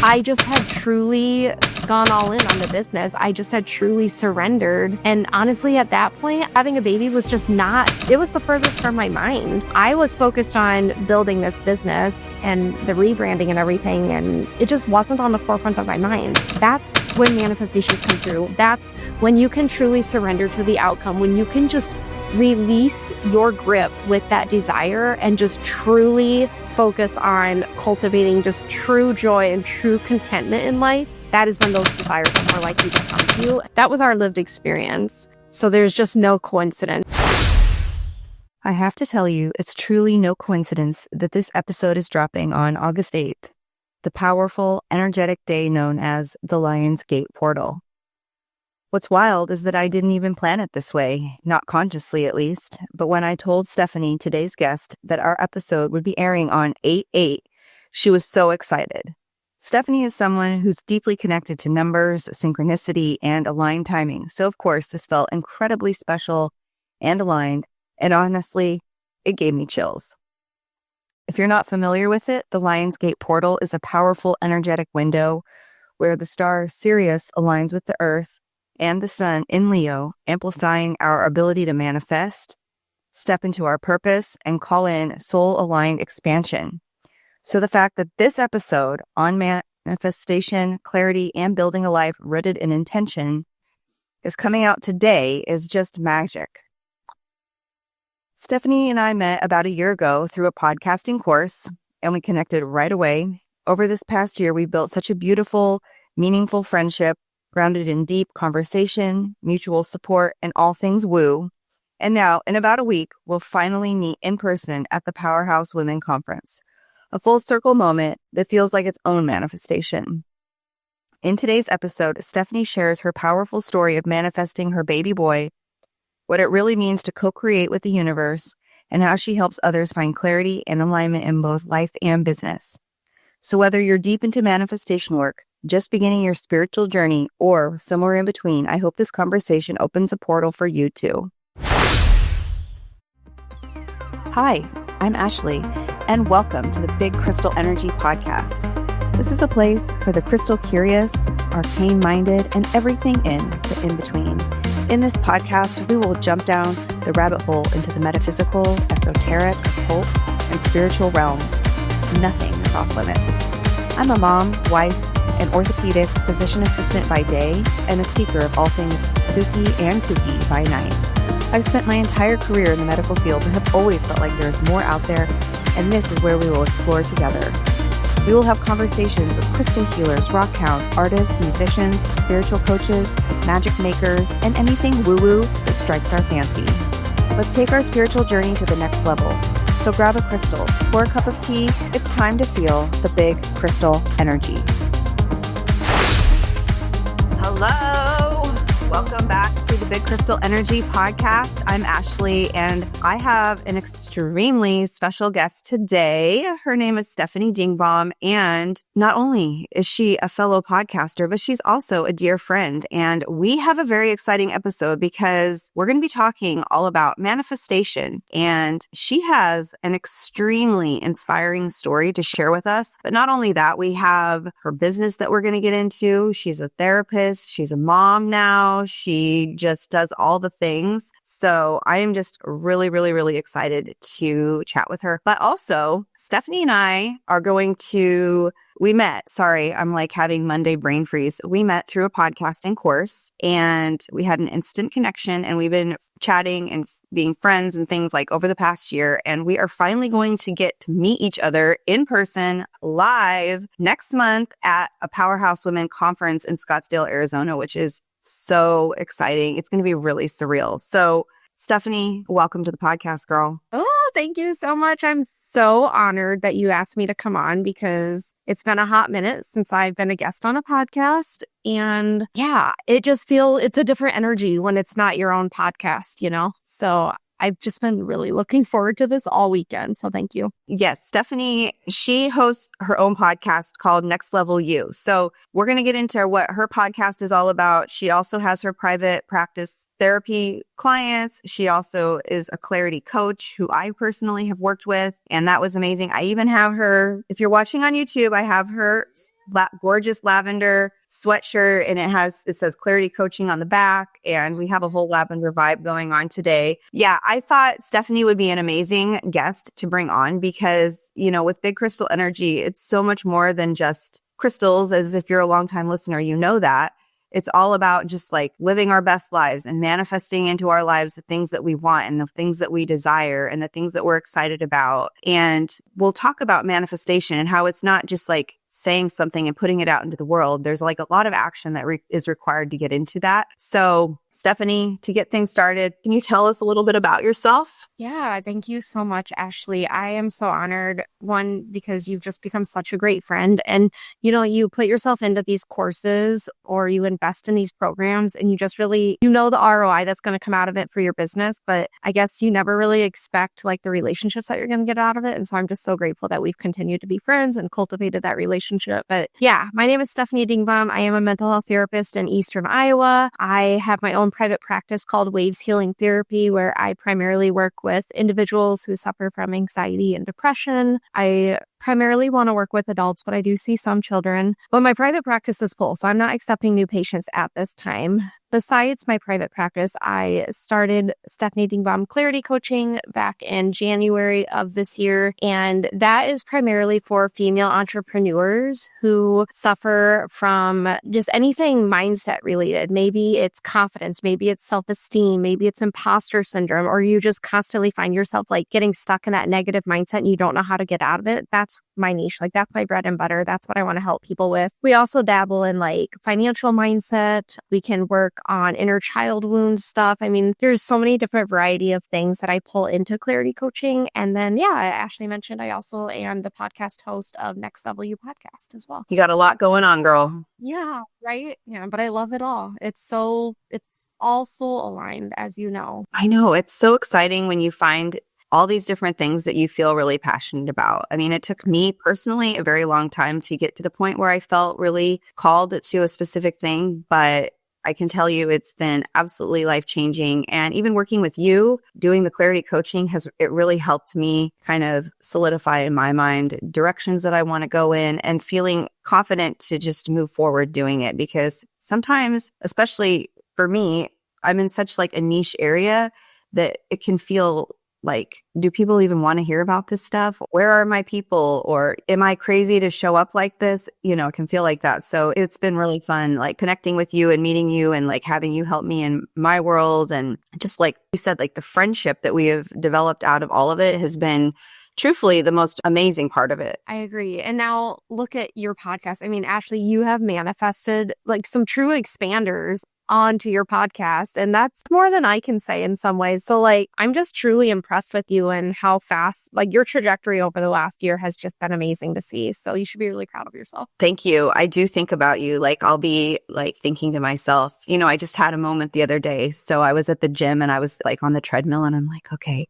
I just had truly gone all in on the business. I just had truly surrendered. And honestly, at that point, having a baby was just not, it was the furthest from my mind. I was focused on building this business and the rebranding and everything, and it just wasn't on the forefront of my mind. That's when manifestations come through. That's when you can truly surrender to the outcome, when you can just release your grip with that desire and just truly focus on cultivating just true joy and true contentment in life. That is when those desires are more likely to come to you. That was our lived experience. So there's just no coincidence. I have to tell you, it's truly no coincidence that this episode is dropping on August 8th, the powerful, energetic day known as the Lion's Gate Portal. What's wild is that I didn't even plan it this way, not consciously at least, but when I told Stefanie, today's guest, that our episode would be airing on 8/8, she was so excited. Stefanie is someone who's deeply connected to numbers, synchronicity, and aligned timing, so of course this felt incredibly special and aligned, and honestly, it gave me chills. If you're not familiar with it, the Lion's Gate Portal is a powerful energetic window where the star Sirius aligns with the Earth and the Sun in Leo, amplifying our ability to manifest, step into our purpose, and call in soul-aligned expansion. So the fact that this episode on manifestation, clarity, and building a life rooted in intention is coming out today is just magic. Stefanie and I met about a year ago through a podcasting course, and we connected right away. Over this past year, we've built such a beautiful, meaningful friendship grounded in deep conversation, mutual support, and all things woo. And now, in about a week, we'll finally meet in person at the Powerhouse Women Conference, a full circle moment that feels like its own manifestation. In today's episode, Stefanie shares her powerful story of manifesting her baby boy, what it really means to co-create with the universe, and how she helps others find clarity and alignment in both life and business. So whether you're deep into manifestation work, just beginning your spiritual journey, or somewhere in between, I hope this conversation opens a portal for you too. Hi, I'm Ashleigh, and welcome to the Big Crystal Energy Podcast. This is a place for the crystal curious, arcane-minded, and everything in the in-between. In this podcast, we will jump down the rabbit hole into the metaphysical, esoteric, occult, and spiritual realms. Nothing is off limits. I'm a mom, wife, an orthopedic physician assistant by day, and a seeker of all things spooky and kooky by night. I've spent my entire career in the medical field but have always felt like there's more out there, and this is where we will explore together. We will have conversations with crystal healers, rock hounds, artists, musicians, spiritual coaches, magic makers, and anything woo-woo that strikes our fancy. Let's take our spiritual journey to the next level. So grab a crystal, pour a cup of tea. It's time to feel the big crystal energy. Hello! Welcome back to the Big Crystal Energy Podcast. I'm Ashleigh, and I have an extremely special guest today. Her name is Stefanie Dingbaum, and not only is she a fellow podcaster, but she's also a dear friend. And we have a very exciting episode because we're going to be talking all about manifestation, and she has an extremely inspiring story to share with us. But not only that, we have her business that we're going to get into. She's a therapist. She's a mom now. She just does all the things. So I am just really, really, really excited to chat with her. But also, Stefanie and I are we met, sorry, I'm like having Monday brain freeze. We met through a podcasting course, and we had an instant connection, and we've been chatting and being friends and things like over the past year. And we are finally going to get to meet each other in person live next month at a Powerhouse Women Conference in Scottsdale, Arizona, which is so exciting. It's going to be really surreal. So Stefanie, welcome to the podcast, girl. Oh, thank you so much. I'm so honored that you asked me to come on because it's been a hot minute since I've been a guest on a podcast. And yeah, it's a different energy when it's not your own podcast, you know? So I've just been really looking forward to this all weekend. So thank you. Yes, Stefanie, she hosts her own podcast called Next Level You. So we're going to get into what her podcast is all about. She also has her private practice therapy clients. She also is a clarity coach who I personally have worked with. And that was amazing. I even have her, if you're watching on YouTube, I have her gorgeous lavender sweatshirt, and it says Clarity Coaching on the back, and we have a whole lavender vibe going on today. Yeah, I thought Stefanie would be an amazing guest to bring on because, with Big Crystal Energy, it's so much more than just crystals. As if you're a longtime listener, you know that. It's all about just like living our best lives and manifesting into our lives the things that we want and the things that we desire and the things that we're excited about. And we'll talk about manifestation and how it's not just like saying something and putting it out into the world. There's like a lot of action that is required to get into that. So Stefanie, to get things started, can you tell us a little bit about yourself? Yeah, thank you so much, Ashleigh. I am so honored, one, because you've just become such a great friend. And, you put yourself into these courses or you invest in these programs and you just really, the ROI that's going to come out of it for your business. But I guess you never really expect like the relationships that you're going to get out of it. And so I'm just so grateful that we've continued to be friends and cultivated that relationship. But yeah, my name is Stefanie Dingbaum. I am a mental health therapist in Eastern Iowa. I have my own private practice called Waves Healing Therapy, where I primarily work with individuals who suffer from anxiety and depression. I primarily want to work with adults, but I do see some children. But my private practice is full, so I'm not accepting new patients at this time. Besides my private practice, I started Stefanie Dingbaum Clarity Coaching back in January of this year. And that is primarily for female entrepreneurs who suffer from just anything mindset related. Maybe it's confidence, maybe it's self-esteem, maybe it's imposter syndrome, or you just constantly find yourself like getting stuck in that negative mindset and you don't know how to get out of it. That's my niche. Like that's my bread and butter. That's what I want to help people with. We also dabble in like financial mindset. We can work on inner child wound stuff. I mean, there's so many different variety of things that I pull into clarity coaching. And then, yeah, Ashleigh mentioned I also am the podcast host of Next Level You podcast as well. You got a lot going on, girl. Yeah, right. Yeah, but I love it all. It's all soul aligned, as you know. I know. It's so exciting when you find all these different things that you feel really passionate about. I mean, it took me personally a very long time to get to the point where I felt really called to a specific thing, but I can tell you it's been absolutely life-changing. And even working with you, doing the clarity coaching it really helped me kind of solidify in my mind directions that I want to go in and feeling confident to just move forward doing it. Because sometimes, especially for me, I'm in such like a niche area that it can feel like, do people even want to hear about this stuff? Where are my people? Or am I crazy to show up like this? It can feel like that. So it's been really fun, like connecting with you and meeting you and like having you help me in my world. And just like you said, like the friendship that we have developed out of all of it has been truthfully the most amazing part of it. I agree. And now look at your podcast. I mean, Ashleigh, you have manifested like some true expanders onto your podcast. And that's more than I can say in some ways. So like, I'm just truly impressed with you and how fast, like your trajectory over the last year has just been amazing to see. So you should be really proud of yourself. Thank you. I do think about you. Like I'll be like thinking to myself, I just had a moment the other day. So I was at the gym and I was like on the treadmill and I'm like, okay,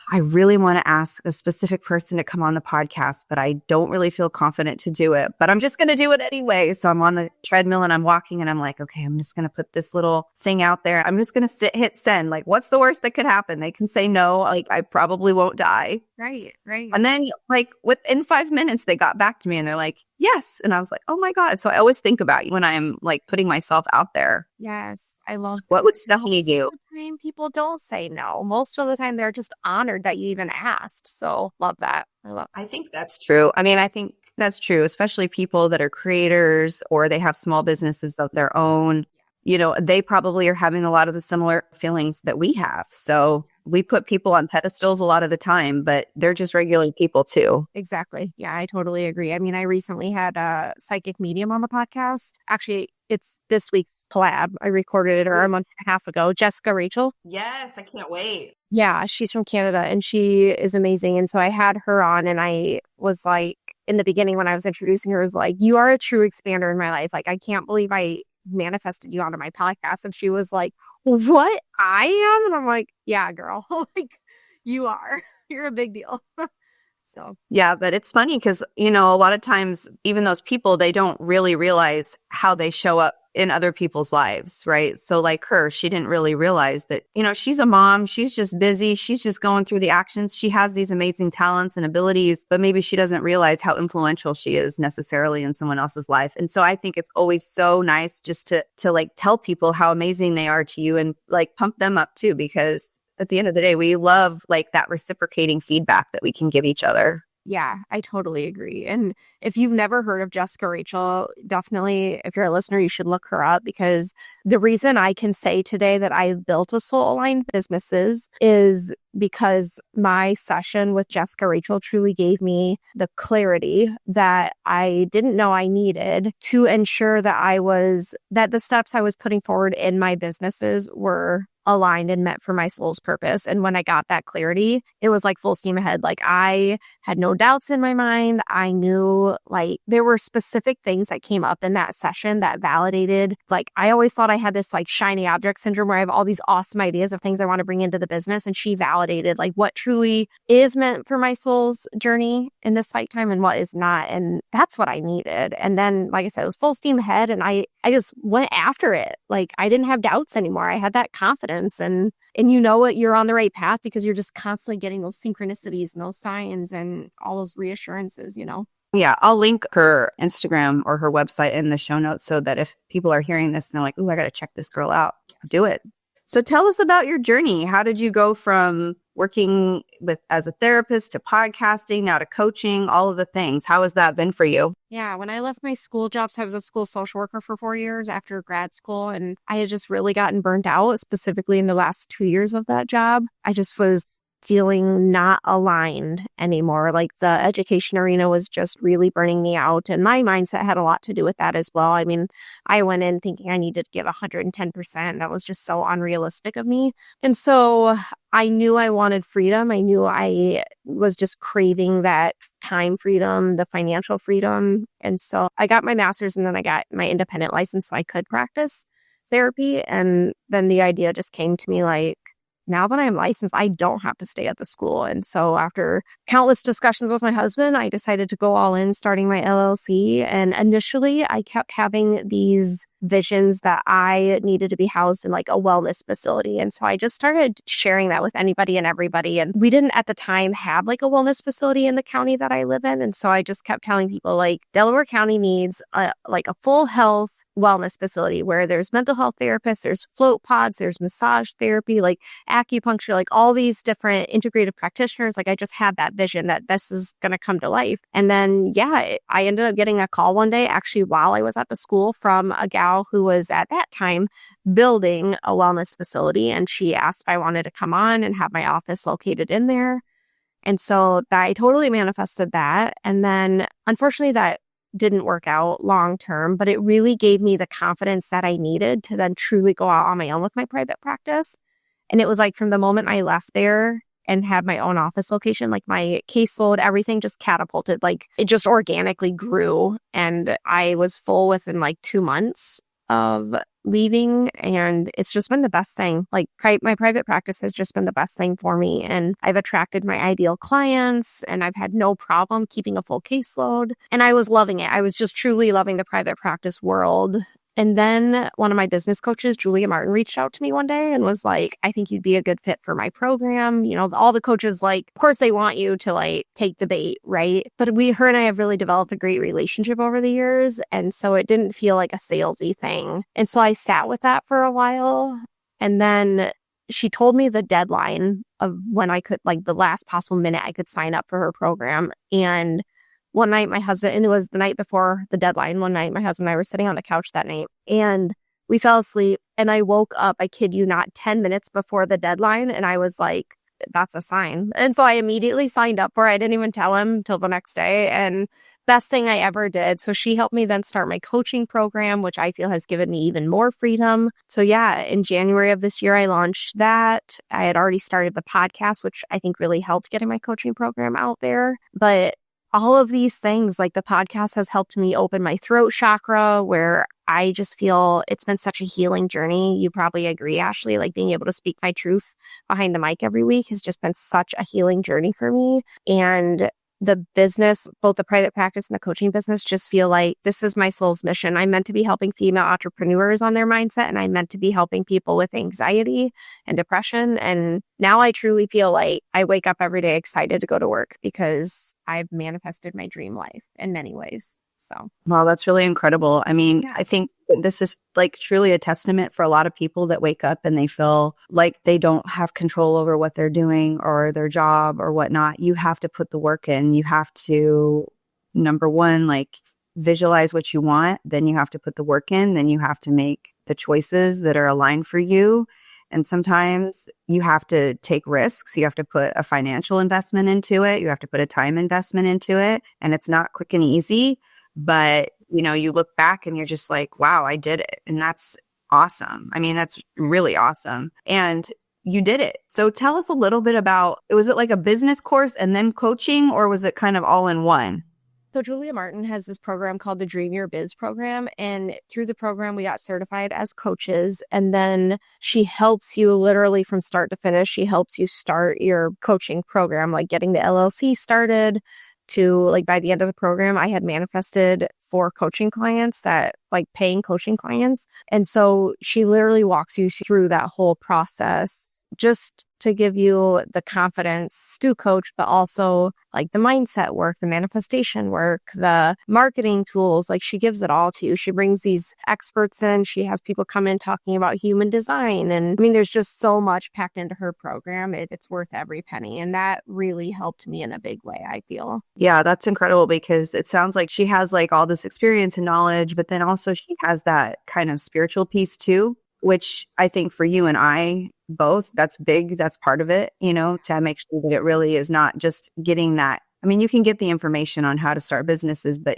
I really want to ask a specific person to come on the podcast, but I don't really feel confident to do it, but I'm just going to do it anyway. So I'm on the treadmill and I'm walking and I'm like, okay, I'm just going to put this little thing out there. I'm just going to hit send. Like, what's the worst that could happen? They can say no. Like, I probably won't die. Right. And then like within 5 minutes, they got back to me and they're like, yes. And I was like, oh my God. So I always think about you when I'm like putting myself out there. Yes. I love What would Stefanie do? Most of the time people don't say no. Most of the time they're just honored that you even asked. So love that. I think that's true. I mean, I think that's true, especially people that are creators or they have small businesses of their own. They probably are having a lot of the similar feelings that we have. So we put people on pedestals a lot of the time, but they're just regular people too. Exactly. Yeah, I totally agree. I mean, I recently had a psychic medium on the podcast. Actually, it's this week's collab. I recorded it a month and a half ago. Jessica Rachel. Yes, I can't wait. Yeah, she's from Canada and she is amazing. And so I had her on and I was like, in the beginning when I was introducing her, I was like, you are a true expander in my life. Like, I can't believe I manifested you onto my podcast. And she was like, what? I am? And I'm like, yeah, girl, like you are. You're a big deal. So yeah, but it's funny because, a lot of times, even those people, they don't really realize how they show up in other people's lives, right? So like her, she didn't really realize that, she's a mom. She's just busy. She's just going through the actions. She has these amazing talents and abilities, but maybe she doesn't realize how influential she is necessarily in someone else's life. And so I think it's always so nice just to like tell people how amazing they are to you and like pump them up too, because at the end of the day, we love like that reciprocating feedback that we can give each other. Yeah, I totally agree. And if you've never heard of Jessica Rachel, definitely, if you're a listener, you should look her up, because the reason I can say today that I've built a soul-aligned businesses is because my session with Jessica Rachel truly gave me the clarity that I didn't know I needed to ensure that the steps I was putting forward in my businesses were aligned and meant for my soul's purpose. And when I got that clarity, it was like full steam ahead. Like I had no doubts in my mind. I knew like there were specific things that came up in that session that validated, like I always thought I had this like shiny object syndrome where I have all these awesome ideas of things I want to bring into the business. And she validated like what truly is meant for my soul's journey in this lifetime and what is not. And that's what I needed. And then, like I said, it was full steam ahead and I just went after it. Like I didn't have doubts anymore. I had that confidence. And you know what, you're on the right path because you're just constantly getting those synchronicities and those signs and all those reassurances, Yeah, I'll link her Instagram or her website in the show notes so that if people are hearing this and they're like, "Ooh, I got to check this girl out," do it. So tell us about your journey. How did you go from working as a therapist to podcasting, now to coaching, all of the things? How has that been for you? Yeah, when I left my school jobs, I was a school social worker for 4 years after grad school, and I had just really gotten burnt out, specifically in the last 2 years of that job. I just was feeling not aligned anymore. Like the education arena was just really burning me out. And my mindset had a lot to do with that as well. I mean, I went in thinking I needed to give 110%. That was just so unrealistic of me. And so I knew I wanted freedom. I knew I was just craving that time freedom, the financial freedom. And so I got my master's and then I got my independent license so I could practice therapy. And then the idea just came to me like, now that I'm licensed, I don't have to stay at the school. And so after countless discussions with my husband, I decided to go all in, starting my LLC. And initially, I kept having these visions that I needed to be housed in like a wellness facility. And so I just started sharing that with anybody and everybody. And we didn't at the time have like a wellness facility in the county that I live in. And so I just kept telling people like Delaware County needs a full health wellness facility where there's mental health therapists, there's float pods, there's massage therapy, like acupuncture, like all these different integrative practitioners. Like I just had that vision that this is going to come to life. And then, I ended up getting a call one day, actually while I was at the school, from a gal who was at that time building a wellness facility. And she asked if I wanted to come on and have my office located in there. And so I totally manifested that. And then unfortunately that didn't work out long term, but it really gave me the confidence that I needed to then truly go out on my own with my private practice. And it was like from the moment I left there and had my own office location, like my caseload, everything just catapulted. Like it just organically grew. And I was full within like 2 months of leaving. And it's just been the best thing. Like my private practice has just been the best thing for me. And I've attracted my ideal clients and I've had no problem keeping a full caseload. And I was loving it. I was just truly loving the private practice world. And then one of my business coaches, Julia Martin, reached out to me one day and was like, I think you'd be a good fit for my program. You know, all the coaches, like, of course they want you to like take the bait, right? But her and I have really developed a great relationship over the years. And so it didn't feel like a salesy thing. And so I sat with that for a while. And then she told me the deadline of when I could, like the last possible minute I could sign up for her program. And one night, my husband, and it was the night before the deadline, one night, my husband and I were sitting on the couch that night and we fell asleep and I woke up, I kid you not, 10 minutes before the deadline. And I was like, that's a sign. And so I immediately signed up for it. I didn't even tell him till the next day. And best thing I ever did. So she helped me then start my coaching program, which I feel has given me even more freedom. So in January of this year, I launched that. I had already started the podcast, which I think really helped getting my coaching program out there. But all of these things, like the podcast has helped me open my throat chakra, where I just feel it's been such a healing journey. You probably agree, Ashleigh, like being able to speak my truth behind the mic every week has just been such a healing journey for me. And the business, both the private practice and the coaching business, just feel like this is my soul's mission. I'm meant to be helping female entrepreneurs on their mindset, and I'm meant to be helping people with anxiety and depression. And now I truly feel like I wake up every day excited to go to work because I've manifested my dream life in many ways. So, wow, that's really incredible. I mean, I think this is like truly a testament for a lot of people that wake up and they feel like they don't have control over what they're doing or their job or whatnot. You have to put the work in. You have to, number one, like visualize what you want. Then you have to put the work in. Then you have to make the choices that are aligned for you. And sometimes you have to take risks. You have to put a financial investment into it. You have to put a time investment into it. And it's not quick and easy. But, you know, you look back and you're just like, wow, I did it. And that's awesome. I mean, that's really awesome. And you did it. So tell us a little bit about, was it like a business course and then coaching, or was it kind of all in one? So Julia Martin has this program called the Dream Your Biz program. And through the program, we got certified as coaches. And then she helps you literally from start to finish. She helps you start your coaching program, like getting the LLC started, to like by the end of the program, I had manifested 4 coaching clients, that like paying coaching clients. And so she literally walks you through that whole process just to give you the confidence to coach, but also like the mindset work, the manifestation work, the marketing tools. Like she gives it all to you. She brings these experts in. She has people come in talking about human design. And I mean, there's just so much packed into her program. It's worth every penny. And that really helped me in a big way, I feel. Yeah, that's incredible because it sounds like she has like all this experience and knowledge, but then also she has that kind of spiritual piece too, which I think for you and I both, that's big. That's part of it, you know, to make sure that it really is not just getting that. I mean, you can get the information on how to start businesses, but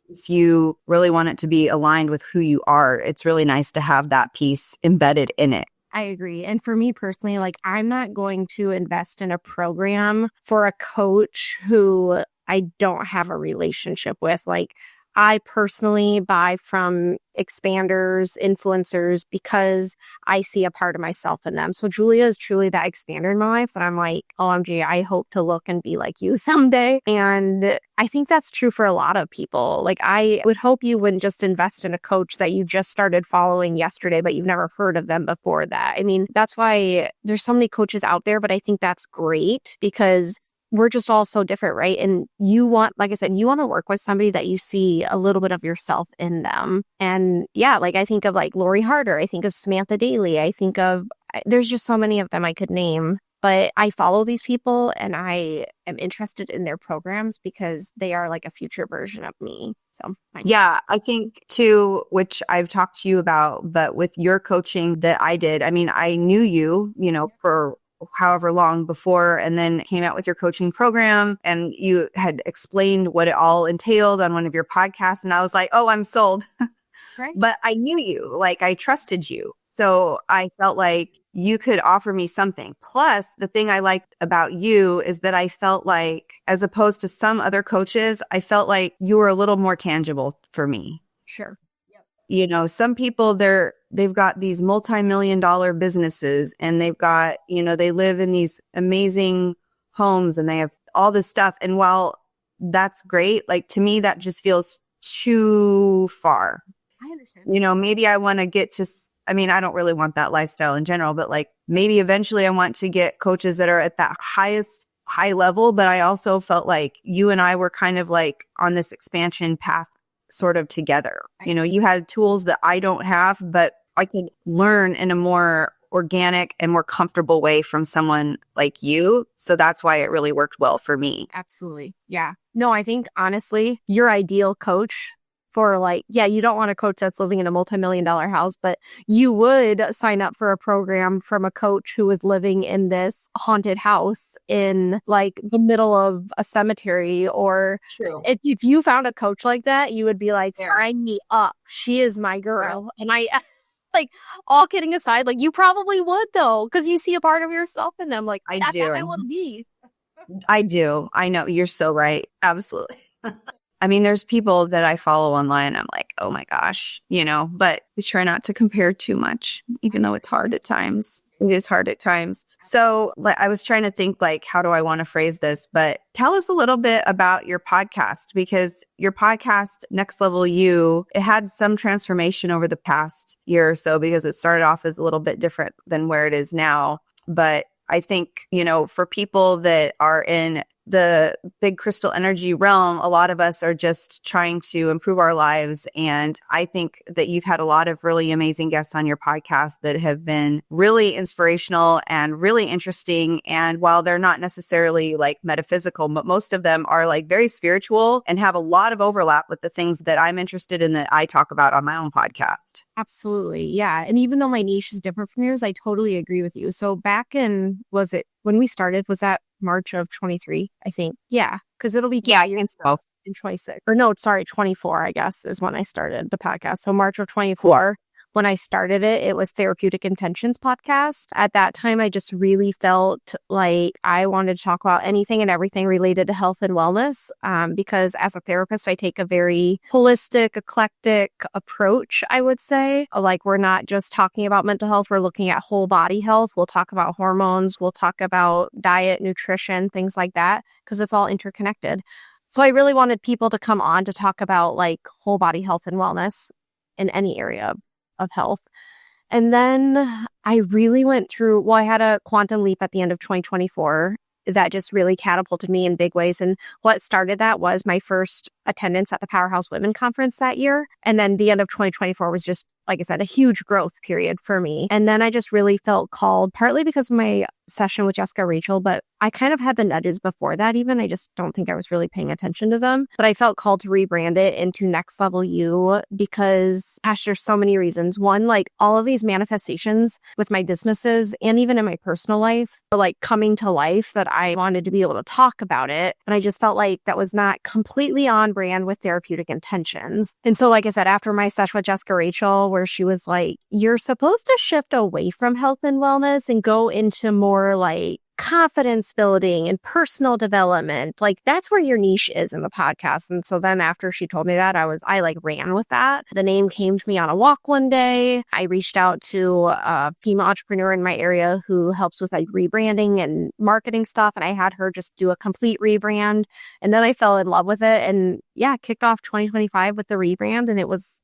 if you really want it to be aligned with who you are, it's really nice to have that piece embedded in it. I agree. And for me personally, like I'm not going to invest in a program for a coach who I don't have a relationship with. Like I personally buy from expanders, influencers, because I see a part of myself in them. So Julia is truly that expander in my life that I'm like, OMG, I hope to look and be like you someday. And I think that's true for a lot of people. Like I would hope you wouldn't just invest in a coach that you just started following yesterday, but you've never heard of them before that. I mean, that's why there's so many coaches out there, but I think that's great because we're just all so different, right? And you want, like I said, you want to work with somebody that you see a little bit of yourself in them. And yeah, like I think of like Lori Harder, I think of Samantha Daly, I think of, there's just so many of them I could name. But I follow these people and I am interested in their programs because they are like a future version of me. So yeah, I think too, which I've talked to you about, but with your coaching that I did, I mean, I knew you, you know, for however long before, and then came out with your coaching program and you had explained what it all entailed on one of your podcasts. And I was like, oh, I'm sold. Right. But I knew you, like I trusted you. So I felt like you could offer me something. Plus, the thing I liked about you is that I felt like, as opposed to some other coaches, I felt like you were a little more tangible for me. Sure. You know, some people they've got these multi-million-dollar businesses and they've got, you know, they live in these amazing homes and they have all this stuff. And while that's great, like to me, that just feels too far. I understand. You know, maybe I want to get to, I mean, I don't really want that lifestyle in general, but like maybe eventually I want to get coaches that are at that high level. But I also felt like you and I were kind of like on this expansion path sort of together. You know, you had tools that I don't have, but I could learn in a more organic and more comfortable way from someone like you. So that's why it really worked well for me. Absolutely. Yeah. No, I think honestly, your ideal coach for like, yeah, you don't want a coach that's living in a multi-million-dollar house, but you would sign up for a program from a coach who is living in this haunted house in like the middle of a cemetery. Or if you found a coach like that, you would be like, sign me up. She is my girl. Yeah. And I like, all kidding aside, like you probably would though, because you see a part of yourself in them. Like, that's how I want to be. I do. I know. You're so right. Absolutely. I mean, there's people that I follow online. I'm like, oh my gosh, you know, but we try not to compare too much, even though it's hard at times. It is hard at times. So I was trying to think like, how do I want to phrase this? But tell us a little bit about your podcast, because your podcast, Next Level You, it had some transformation over the past year or so because it started off as a little bit different than where it is now. But I think, for people that are in the big crystal energy realm, a lot of us are just trying to improve our lives. And I think that you've had a lot of really amazing guests on your podcast that have been really inspirational and really interesting. And while they're not necessarily like metaphysical, but most of them are like very spiritual and have a lot of overlap with the things that I'm interested in that I talk about on my own podcast. Absolutely. Yeah. And even though my niche is different from yours, I totally agree with you. So back in, when we started, was that March of 23, I think. Yeah. Because it'll be I think so. In 26. Or no, sorry, 24, I guess, is when I started the podcast. So March of 24. When I started it, it was Therapeutic Intentions podcast. At that time, I just really felt like I wanted to talk about anything and everything related to health and wellness. Because as a therapist, I take a very holistic, eclectic approach, I would say. Like, we're not just talking about mental health. We're looking at whole body health. We'll talk about hormones. We'll talk about diet, nutrition, things like that, because it's all interconnected. So I really wanted people to come on to talk about like whole body health and wellness in any area of health. And then I really went through, I had a quantum leap at the end of 2024 that just really catapulted me in big ways. And what started that was my first attendance at the Powerhouse Women Conference that year. And then the end of 2024 was just, like I said, a huge growth period for me. And then I just really felt called, partly because of my session with Jessica Rachel, but I kind of had the nudges before that even. I just don't think I was really paying attention to them. But I felt called to rebrand it into Next Level You because, gosh, there's so many reasons. One, like all of these manifestations with my businesses and even in my personal life are like coming to life that I wanted to be able to talk about it. And I just felt like that was not completely on brand with Therapeutic Intentions. And so, like I said, after my session with Jessica Rachel, where she was like, you're supposed to shift away from health and wellness and go into more like confidence building and personal development. Like that's where your niche is in the podcast. And so then after she told me that, I like ran with that. The name came to me on a walk one day. I reached out to a female entrepreneur in my area who helps with like rebranding and marketing stuff. And I had her just do a complete rebrand. And then I fell in love with it and kicked off 2025 with the rebrand. And it was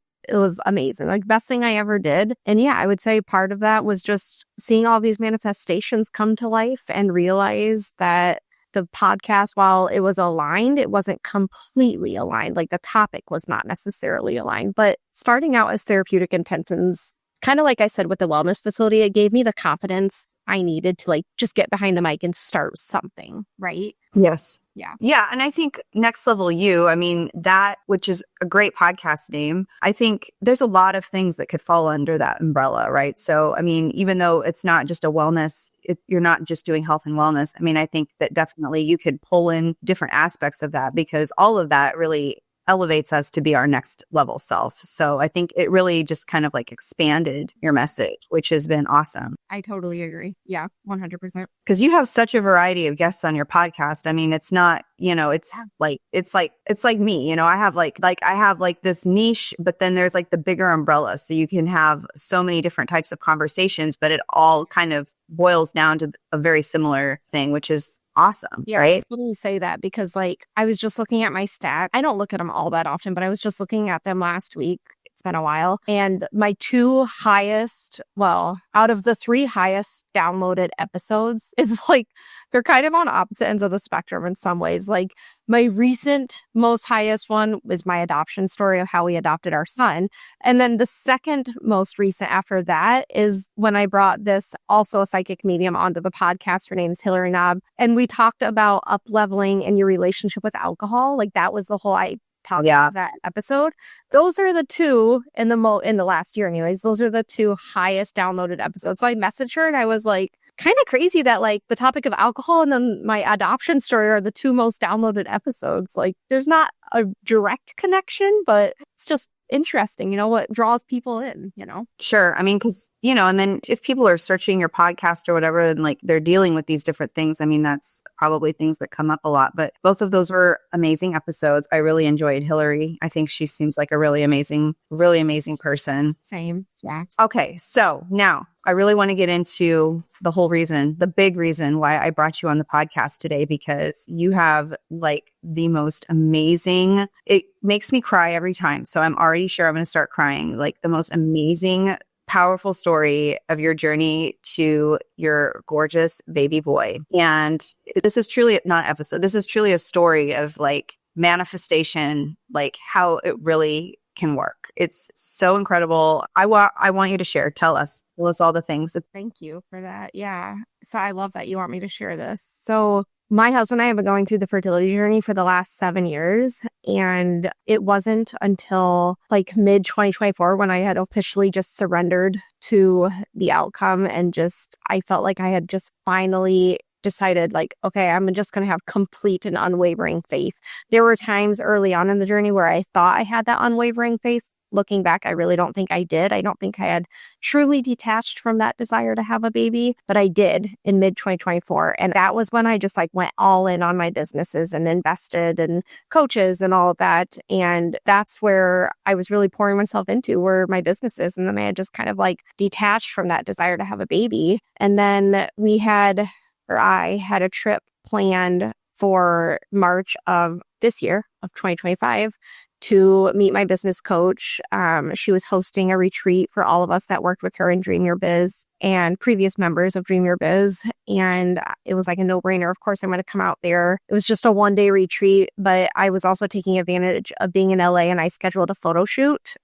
amazing. Like best thing I ever did. And I would say part of that was just seeing all these manifestations come to life and realize that the podcast, while it was aligned, it wasn't completely aligned. Like the topic was not necessarily aligned, but starting out as Therapeutic Intentions, kind of like I said with the wellness facility, it gave me the confidence I needed to like just get behind the mic and start something, right? Yes. Yeah. Yeah. And I think Next Level You, I mean, that, which is a great podcast name, I think there's a lot of things that could fall under that umbrella, right? So, I mean, even though it's not just a wellness, you're not just doing health and wellness. I mean, I think that definitely you could pull in different aspects of that because all of that really elevates us to be our next level self. So I think it really just kind of like expanded your message, which has been awesome. I totally agree. Yeah, 100%. Because you have such a variety of guests on your podcast. I mean, it's not, it's like me, I have I have like this niche, but then there's like the bigger umbrella. So you can have so many different types of conversations, but it all kind of boils down to a very similar thing, which is awesome. Yeah, right? When you say that, because like I was just looking at my stats. I don't look at them all that often, but I was just looking at them last week. It's been a while. And my two highest, out of the three highest downloaded episodes, it's like they're kind of on opposite ends of the spectrum in some ways. Like my recent most highest one was my adoption story of how we adopted our son. And then the second most recent after that is when I brought this also a psychic medium onto the podcast. Her name is Hillary Knob. And we talked about up-leveling in your relationship with alcohol. Like that was the whole that episode. Those are the two in the last year anyways. Those are the two highest downloaded episodes. So I messaged her and I was like, kind of crazy that like the topic of alcohol and then my adoption story are the two most downloaded episodes. Like there's not a direct connection, but it's just interesting, what draws people in, Sure. I mean, because, and then if people are searching your podcast or whatever, and like they're dealing with these different things, I mean, that's probably things that come up a lot. But both of those were amazing episodes. I really enjoyed Hillary. I think she seems like a really amazing person. Same. Yeah. Okay. So now I really want to get into the whole reason, the big reason why I brought you on the podcast today, because you have like the most amazing, it makes me cry every time. So I'm already sure I'm going to start crying, like the most amazing, powerful story of your journey to your gorgeous baby boy. And this is truly not episode. This is truly a story of like manifestation, like how it really can work. It's so incredible. I want you to share. Tell us all the things. Thank you for that. Yeah. So I love that you want me to share this. So my husband and I have been going through the fertility journey for the last 7 years. And it wasn't until like mid 2024 when I had officially just surrendered to the outcome. And just, I felt like I had just finally decided like, okay, I'm just going to have complete and unwavering faith. There were times early on in the journey where I thought I had that unwavering faith. Looking back, I really don't think I did. I don't think I had truly detached from that desire to have a baby, but I did in mid 2024. And that was when I just like went all in on my businesses and invested in coaches and all of that. And that's where I was really pouring myself into, were my businesses. And then I had just kind of like detached from that desire to have a baby. And then I had a trip planned for March of this year, of 2025, to meet my business coach. She was hosting a retreat for all of us that worked with her in Dream Your Biz and previous members of Dream Your Biz. And it was like a no-brainer. Of course, I'm going to come out there. It was just a one-day retreat, but I was also taking advantage of being in LA, and I scheduled a photo shoot.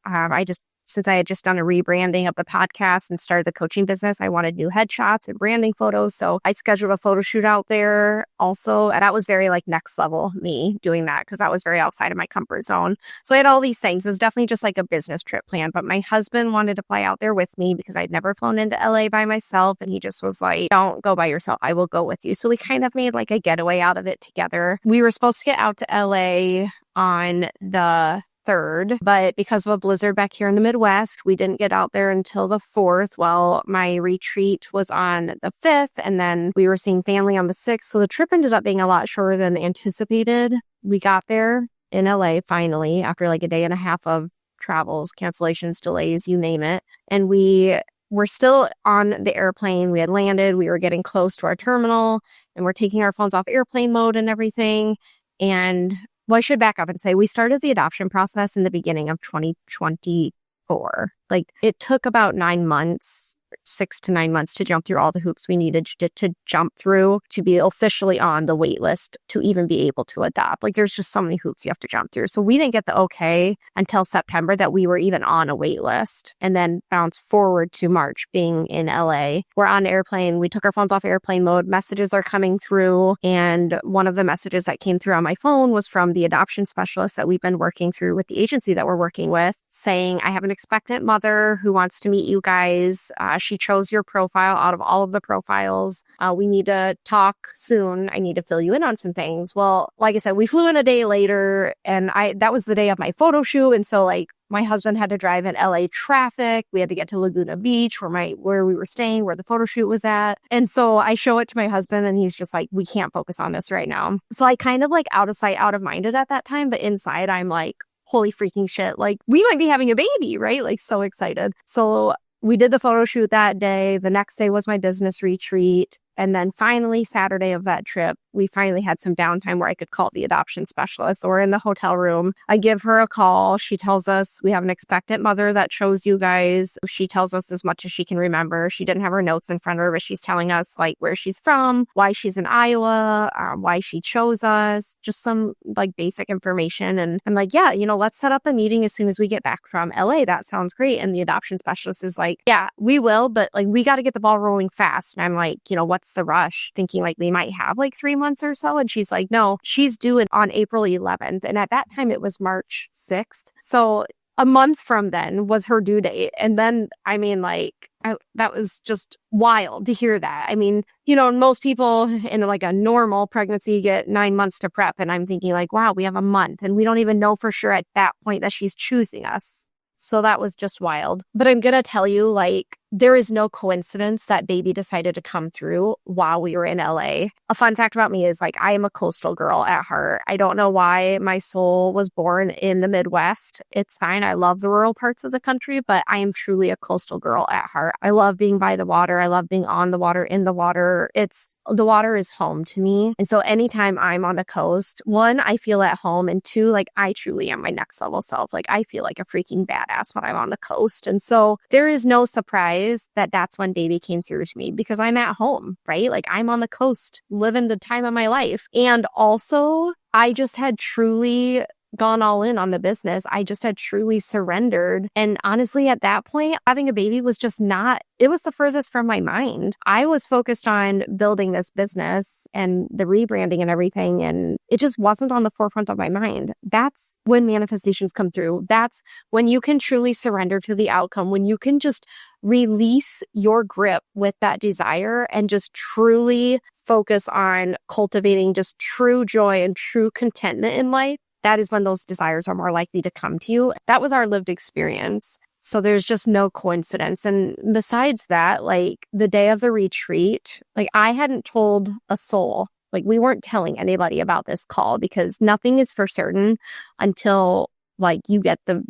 Since I had just done a rebranding of the podcast and started the coaching business, I wanted new headshots and branding photos. So I scheduled a photo shoot out there also. And that was very like next level me doing that, because that was very outside of my comfort zone. So I had all these things. It was definitely just like a business trip plan. But my husband wanted to fly out there with me because I'd never flown into LA by myself. And he just was like, don't go by yourself. I will go with you. So we kind of made like a getaway out of it together. We were supposed to get out to LA on the 3rd, but because of a blizzard back here in the Midwest, we didn't get out there until the 4th. Well, my retreat was on the 5th, and then we were seeing family on the 6th. So the trip ended up being a lot shorter than anticipated. We got there in LA finally after like a day and a half of travels, cancellations, delays, you name it. And we were still on the airplane. We had landed. We were getting close to our terminal, and we're taking our phones off airplane mode and everything. And well, I should back up and say we started the adoption process in the beginning of 2024. Like it took about 9 months, 6 to 9 months to jump through all the hoops we needed to jump through to be officially on the wait list to even be able to adopt. Like there's just so many hoops you have to jump through. So we didn't get the okay until September that we were even on a wait list, and then bounce forward to March being in LA. We're on airplane. We took our phones off airplane mode. Messages are coming through. And one of the messages that came through on my phone was from the adoption specialist that we've been working through with the agency that we're working with, saying, I have an expectant mother who wants to meet you guys. She chose your profile out of all of the profiles. We need to talk soon. I need to fill you in on some things. Well, like I said, we flew in a day later, and that was the day of my photo shoot. And so like my husband had to drive in LA traffic. We had to get to Laguna Beach where we were staying, where the photo shoot was at. And so I show it to my husband, and he's just like, we can't focus on this right now. So I kind of like out of sight, out of minded at that time. But inside I'm like, holy freaking shit. Like we might be having a baby, right? Like so excited. So we did the photo shoot that day. The next day was my business retreat. And then finally, Saturday of that trip, we finally had some downtime where I could call the adoption specialist. So we're in the hotel room. I give her a call. She tells us we have an expectant mother that chose you guys. She tells us as much as she can remember. She didn't have her notes in front of her, but she's telling us like where she's from, why she's in Iowa, why she chose us, just some like basic information. And I'm like, yeah, let's set up a meeting as soon as we get back from LA. That sounds great. And the adoption specialist is like, yeah, we will, but like we got to get the ball rolling fast. And I'm like, what's the rush? Thinking like we might have like 3 months or so. And she's like, no, she's due it on April 11th. And at that time it was March 6th. So a month from then was her due date. And then, I mean, that was just wild to hear that. I mean, most people in like a normal pregnancy get 9 months to prep. And I'm thinking like, wow, we have a month and we don't even know for sure at that point that she's choosing us. So that was just wild. But I'm going to tell you, like, there is no coincidence that baby decided to come through while we were in LA. A fun fact about me is like, I am a coastal girl at heart. I don't know why my soul was born in the Midwest. It's fine. I love the rural parts of the country, but I am truly a coastal girl at heart. I love being by the water. I love being on the water, in the water. The water is home to me. And so anytime I'm on the coast, one, I feel at home. And two, like I truly am my next level self. Like I feel like a freaking badass when I'm on the coast. And so there is no surprise that that's when baby came through to me because I'm at home, right? Like I'm on the coast living the time of my life. And also I just had truly gone all in on the business. I just had truly surrendered. And honestly, at that point, having a baby was just it was the furthest from my mind. I was focused on building this business and the rebranding and everything. And it just wasn't on the forefront of my mind. That's when manifestations come through. That's when you can truly surrender to the outcome, when you can just release your grip with that desire and just truly focus on cultivating just true joy and true contentment in life. That is when those desires are more likely to come to you. That was our lived experience. So there's just no coincidence. And besides that, like the day of the retreat, like I hadn't told a soul, like we weren't telling anybody about this call because nothing is for certain until like you get the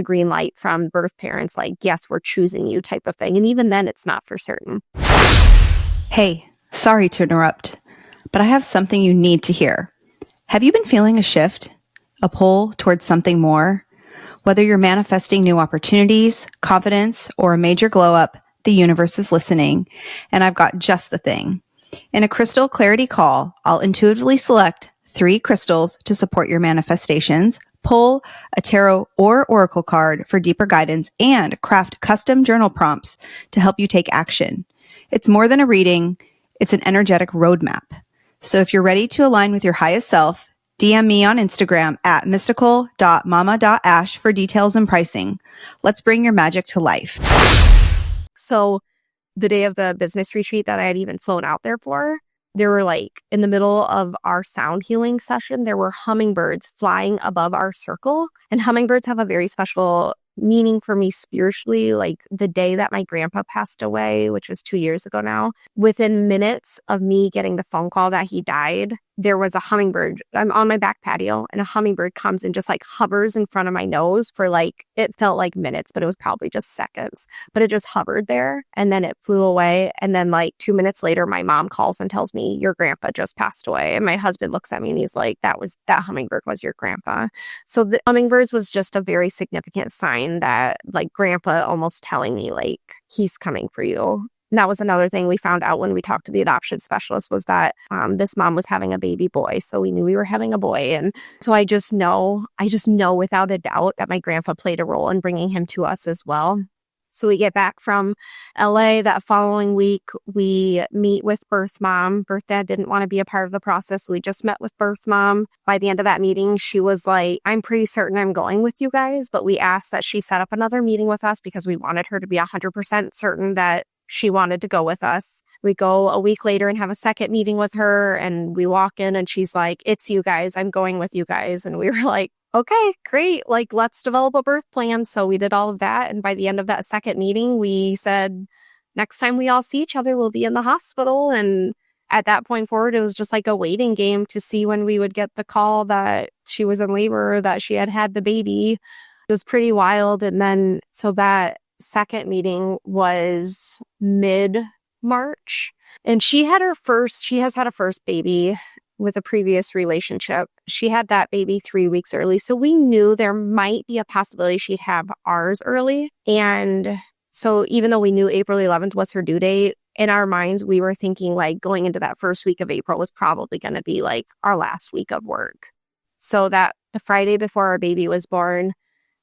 green light from birth parents, like, yes, we're choosing you type of thing. And even then it's not for certain. Hey, sorry to interrupt, but I have something you need to hear. Have you been feeling a shift? A pull towards something more? Whether you're manifesting new opportunities, confidence, or a major glow up, the universe is listening, and I've got just the thing. In a crystal clarity call, I'll intuitively select 3 crystals to support your manifestations, pull a tarot or oracle card for deeper guidance, and craft custom journal prompts to help you take action. It's more than a reading, it's an energetic roadmap. So if you're ready to align with your highest self, DM me on Instagram at mystical.mama.ash for details and pricing. Let's bring your magic to life. So the day of the business retreat that I had even flown out there for, there were like in the middle of our sound healing session, there were hummingbirds flying above our circle. And hummingbirds have a very special meaning for me spiritually. Like the day that my grandpa passed away, which was 2 years ago now, within minutes of me getting the phone call that he died, there was a hummingbird. I'm on my back patio and a hummingbird comes and just like hovers in front of my nose for like, it felt like minutes, but it was probably just seconds. But it just hovered there and then it flew away. And then like 2 minutes later, my mom calls and tells me, your grandpa just passed away. And my husband looks at me and he's like, that hummingbird was your grandpa. So the hummingbirds was just a very significant sign that like grandpa almost telling me like, he's coming for you. And that was another thing we found out when we talked to the adoption specialist was that this mom was having a baby boy. So we knew we were having a boy. And so I just know without a doubt that my grandpa played a role in bringing him to us as well. So we get back from LA that following week. We meet with birth mom. Birth dad didn't want to be a part of the process. So we just met with birth mom. By the end of that meeting, she was like, I'm pretty certain I'm going with you guys. But we asked that she set up another meeting with us because we wanted her to be 100% certain that she wanted to go with us. We go a week later and have a second meeting with her and we walk in and she's like, it's you guys. I'm going with you guys. And we were like, okay, great. Like, let's develop a birth plan. So we did all of that. And by the end of that second meeting, we said, next time we all see each other, we'll be in the hospital. And at that point forward, it was just like a waiting game to see when we would get the call that she was in labor, that she had the baby. It was pretty wild. And then, so that second meeting was mid-March. And she has had a first baby with a previous relationship. She had that baby 3 weeks early. So we knew there might be a possibility she'd have ours early. And so even though we knew April 11th was her due date, in our minds, we were thinking like going into that first week of April was probably going to be like our last week of work. So that the Friday before our baby was born,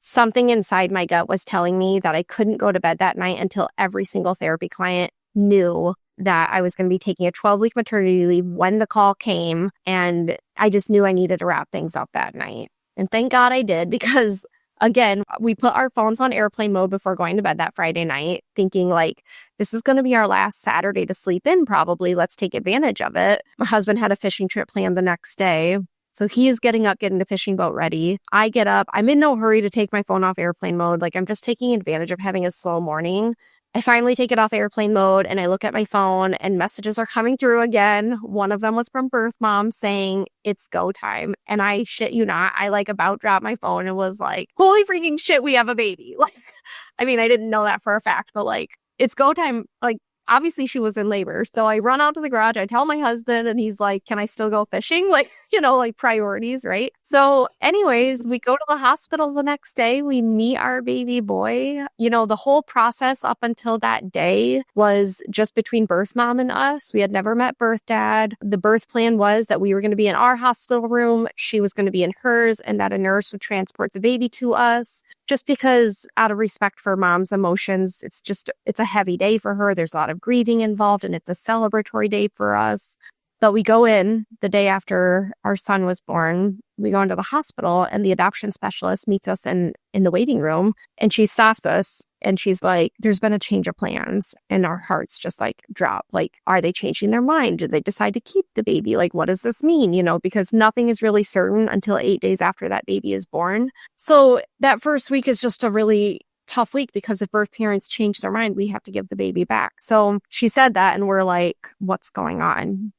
something inside my gut was telling me that I couldn't go to bed that night until every single therapy client knew that I was going to be taking a 12-week maternity leave when the call came. And I just knew I needed to wrap things up that night. And thank God I did, because again, we put our phones on airplane mode before going to bed that Friday night, thinking like, this is going to be our last Saturday to sleep in probably. Let's take advantage of it. My husband had a fishing trip planned the next day. So he is getting up, getting the fishing boat ready. I get up. I'm in no hurry to take my phone off airplane mode. Like, I'm just taking advantage of having a slow morning. I finally take it off airplane mode and I look at my phone and messages are coming through again. One of them was from birth mom saying it's go time. And I shit you not, I like about dropped my phone and was like, holy freaking shit, we have a baby. Like, I mean, I didn't know that for a fact, but like, it's go time. Like, obviously she was in labor. So I run out to the garage. I tell my husband and he's like, can I still go fishing? Like, like priorities, right? So anyways, we go to the hospital the next day. We meet our baby boy. The whole process up until that day was just between birth mom and us. We had never met birth dad. The birth plan was that we were going to be in our hospital room. She was going to be in hers and that a nurse would transport the baby to us. Just because out of respect for mom's emotions, it's a heavy day for her. There's a lot of grieving involved and it's a celebratory day for us. But we go in the day after our son was born, we go into the hospital and the adoption specialist meets us in the waiting room and she stops us and she's like, there's been a change of plans. And our hearts just like drop. Like, are they changing their mind? Did they decide to keep the baby? Like, what does this mean? Because nothing is really certain until 8 days after that baby is born. So that first week is just a really tough week because if birth parents change their mind, we have to give the baby back. So she said that and we're like, what's going on?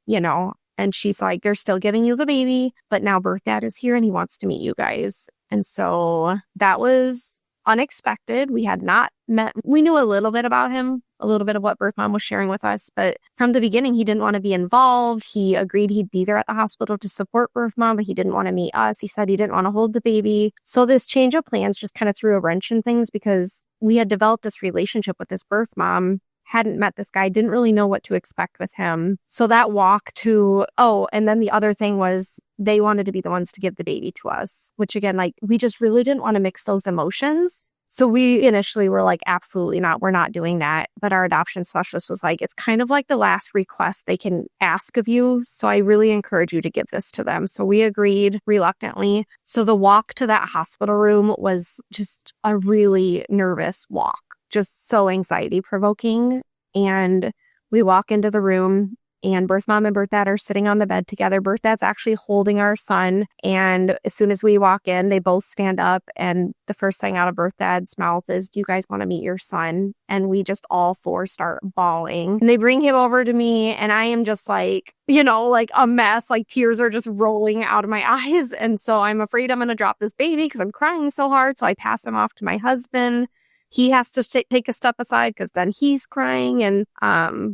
And she's like, they're still giving you the baby, but now birth dad is here and he wants to meet you guys. And so that was unexpected. We had not met. We knew a little bit about him, a little bit of what birth mom was sharing with us, but from the beginning, he didn't want to be involved. He agreed he'd be there at the hospital to support birth mom, but he didn't want to meet us. He said he didn't want to hold the baby. So this change of plans just kind of threw a wrench in things because we had developed this relationship with this birth mom, hadn't met this guy, didn't really know what to expect with him. So that walk to, and then the other thing was they wanted to be the ones to give the baby to us, which again, like we just really didn't want to mix those emotions. So we initially were like, absolutely not. We're not doing that. But our adoption specialist was like, it's kind of like the last request they can ask of you. So I really encourage you to give this to them. So we agreed reluctantly. So the walk to that hospital room was just a really nervous walk, just so anxiety provoking. And we walk into the room and birth mom and birth dad are sitting on the bed together. Birth dad's actually holding our son. And as soon as we walk in, they both stand up. And the first thing out of birth dad's mouth is, do you guys want to meet your son? And we just all four start bawling. And they bring him over to me. And I am just like, like a mess, like tears are just rolling out of my eyes. And so I'm afraid I'm going to drop this baby because I'm crying so hard. So I pass him off to my husband. He has to take a step aside because then he's crying. And,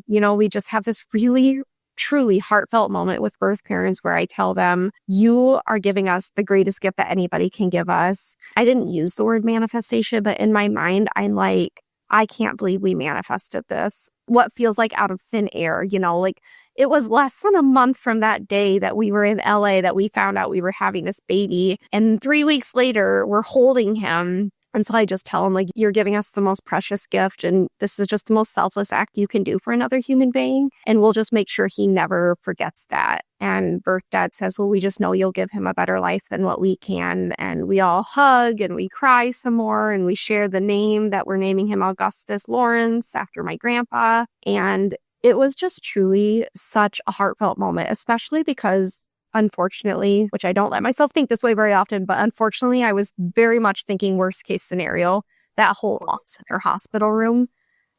we just have this really, truly heartfelt moment with birth parents where I tell them, you are giving us the greatest gift that anybody can give us. I didn't use the word manifestation, but in my mind, I'm like, I can't believe we manifested this. What feels like out of thin air, like it was less than a month from that day that we were in LA that we found out we were having this baby. And 3 weeks later, we're holding him. And so I just tell him, like, you're giving us the most precious gift. And this is just the most selfless act you can do for another human being. And we'll just make sure he never forgets that. And birth dad says, well, we just know you'll give him a better life than what we can. And we all hug and we cry some more. And we share the name that we're naming him Augustus Lawrence after my grandpa. And it was just truly such a heartfelt moment, especially because unfortunately, which I don't let myself think this way very often, but unfortunately, I was very much thinking worst case scenario. That whole hospital room,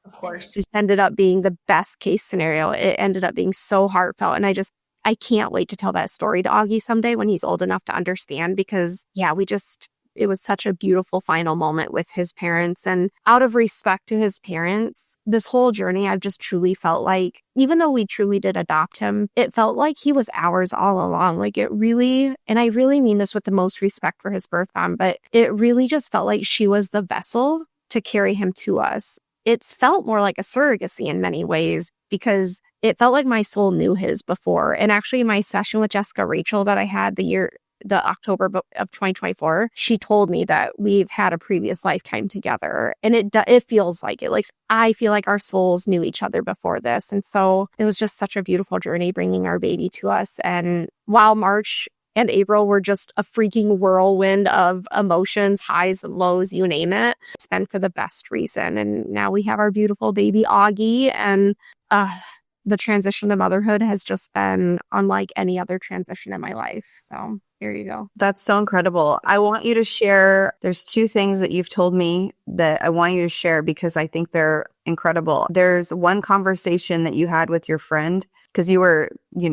of course, just ended up being the best case scenario. It ended up being so heartfelt. And I can't wait to tell that story to Augie someday when he's old enough to understand because, it was such a beautiful final moment with his parents. And out of respect to his parents, this whole journey, I've just truly felt like, even though we truly did adopt him, it felt like he was ours all along. Like it really, and I really mean this with the most respect for his birth mom, but it really just felt like she was the vessel to carry him to us. It's felt more like a surrogacy in many ways because it felt like my soul knew his before. And actually my session with Jessica Rachel that I had the October of 2024, she told me that we've had a previous lifetime together. And it feels like it. Like, I feel like our souls knew each other before this. And so it was just such a beautiful journey bringing our baby to us. And while March and April were just a freaking whirlwind of emotions, highs and lows, you name it, it's been for the best reason. And now we have our beautiful baby Augie. And the transition to motherhood has just been unlike any other transition in my life. So Here you go. That's so incredible. I want you to share. There's two things that you've told me that I want you to share because I think they're incredible. There's one conversation that you had with your friend because you were,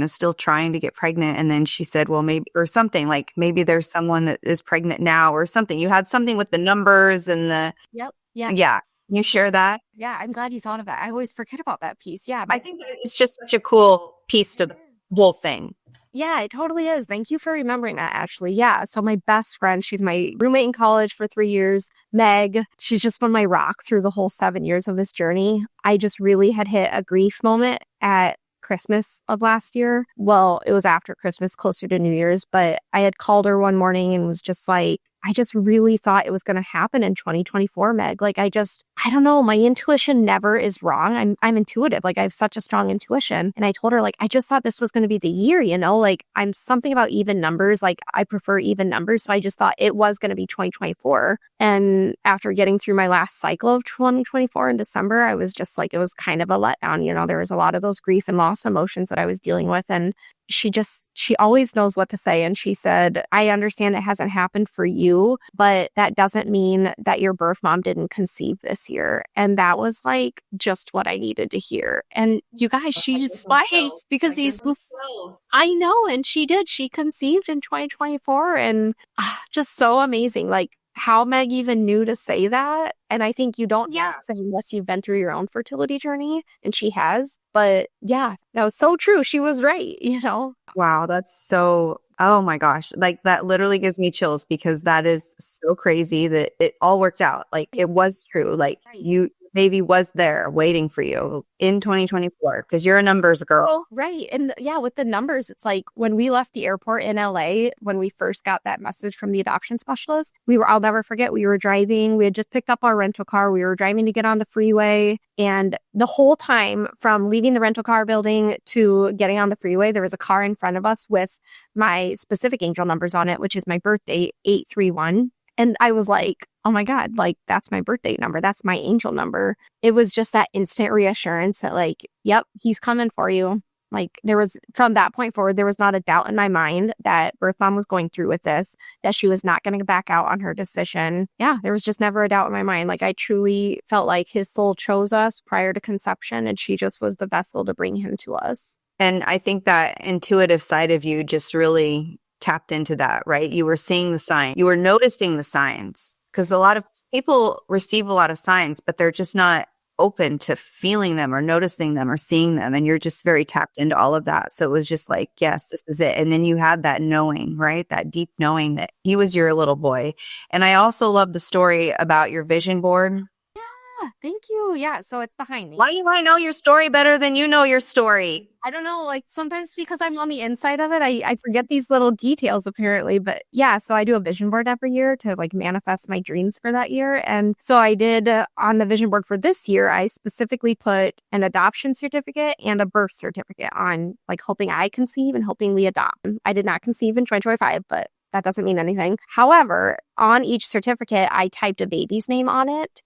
still trying to get pregnant. And then she said, well, maybe, or something like maybe there's someone that is pregnant now or something. You had something with the numbers and Yep. Yeah. yeah. Can you share that? Yeah. I'm glad you thought of that. I always forget about that piece. Yeah. I think that it's just such a cool piece to the whole thing. Yeah, it totally is. Thank you for remembering that, Ashleigh. Yeah. So my best friend, she's my roommate in college for 3 years, Meg. She's just been my rock through the whole 7 years of this journey. I just really had hit a grief moment at Christmas of last year. Well, it was after Christmas, closer to New Year's, but I had called her one morning and was just like, I just really thought it was going to happen in 2024, Meg. Like, I don't know. My intuition never is wrong. I'm intuitive. Like, I have such a strong intuition. And I told her, like, I just thought this was going to be the year, like I'm something about even numbers. Like, I prefer even numbers. So I just thought it was going to be 2024. And after getting through my last cycle of 2024 in December, I was just like, it was kind of a letdown. There was a lot of those grief and loss emotions that I was dealing with. And she always knows what to say. And she said, I understand it hasn't happened for you, but that doesn't mean that your birth mom didn't conceive this year. And that was like just what I needed to hear. And you guys, she's spiced because I know. And she did. She conceived in 2024 and just so amazing. Like, how Meg even knew to say that. And I think you don't have to say unless you've been through your own fertility journey. And she has. But yeah, that was so true. She was right, Wow, that's so, oh my gosh. Like that literally gives me chills because that is so crazy that it all worked out. Like it was true. Like you baby was there waiting for you in 2024 because you're a numbers girl. Right. And yeah, with the numbers, it's like when we left the airport in LA, when we first got that message from the adoption specialist, I'll never forget, we were driving, we had just picked up our rental car, we were driving to get on the freeway. And the whole time from leaving the rental car building to getting on the freeway, there was a car in front of us with my specific angel numbers on it, which is my birth date, 831. And I was like, oh my God, like that's my birthday number. That's my angel number. It was just that instant reassurance that like, yep, he's coming for you. Like there was, from that point forward, there was not a doubt in my mind that birth mom was going through with this, that she was not going to back out on her decision. Yeah, there was just never a doubt in my mind. Like I truly felt like his soul chose us prior to conception and she just was the vessel to bring him to us. And I think that intuitive side of you just really tapped into that, right? You were seeing the sign, you were noticing the signs, because a lot of people receive a lot of signs, but they're just not open to feeling them or noticing them or seeing them. And you're just very tapped into all of that. So it was just like, yes, this is it. And then you had that knowing, right? That deep knowing that he was your little boy. And I also love the story about your vision board. Thank you. Yeah. So it's behind me. Why do I know your story better than you know your story? I don't know. Like sometimes because I'm on the inside of it, I forget these little details apparently. But yeah, so I do a vision board every year to like manifest my dreams for that year. And so I did on the vision board for this year, I specifically put an adoption certificate and a birth certificate on, like hoping I conceive and hoping we adopt. I did not conceive in 2025, but that doesn't mean anything. However, on each certificate, I typed a baby's name on it.